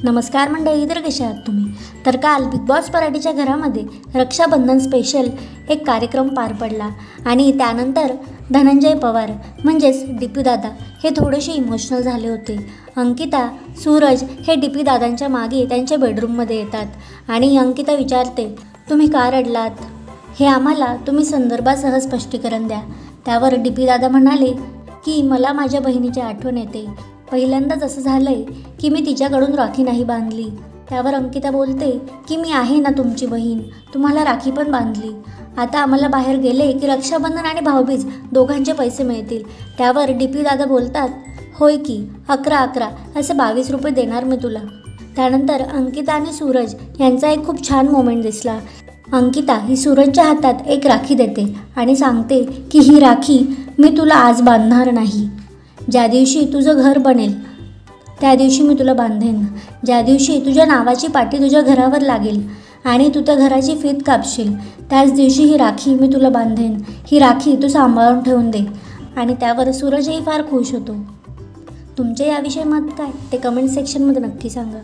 नमस्कार मंडळी, तर कशा आहात तुम्ही? तर काल बिग बॉस मराठीच्या घरामध्ये रक्षाबंधन स्पेशल एक कार्यक्रम पार पडला आणि त्यानंतर धनंजय पवार म्हणजेच डीपी दादा हे थोडेसे इमोशनल झाले होते. अंकिता, सूरज हे डीपी दादांच्या मागे त्यांच्या बेडरूममध्ये येतात आणि अंकिता विचारते, तुम्ही का रडलात? हे आम्हाला तुम्ही संदर्भासह स्पष्टीकरण द्या. त्यावर डीपी दादा म्हणाले की मला माझ्या बहिणीची आठवण येते. पहिल्यांदाच असं झालंय की मी तिच्याकडून राखी नाही बांधली. त्यावर अंकिता बोलते की मी आहे ना तुमची बहीण, तुम्हाला राखी पण बांधली. आता आम्हाला बाहेर गेले की रक्षाबंधन आणि भाऊबीज दोघांचे पैसे मिळतील. त्यावर डीपी दादा बोलतात, होय की 11-11 असे 22 रुपये देणार मी तुला. त्यानंतर अंकिता आणि सूरज यांचा एक खूप छान मोमेंट दिसला. अंकिता ही सूरजच्या हातात एक राखी देते आणि सांगते की ही राखी मी तुला आज बांधणार नाही. ज्या दिवशी तुझं घर बनेल त्या दिवशी मी तुला बांधेन. ज्या दिवशी तुझ्या नावाची पाटी तुझ्या घरावर लागेल आणि तू त्या घराची फीत कापशील त्याच दिवशी ही राखी मी तुला बांधेन. ही राखी तू सांभाळून ठेवून दे. आणि त्यावर सूरजही फार खुश होतो. तुमचे याविषयी मत काय ते कमेंट सेक्शनमध्ये नक्की सांगा.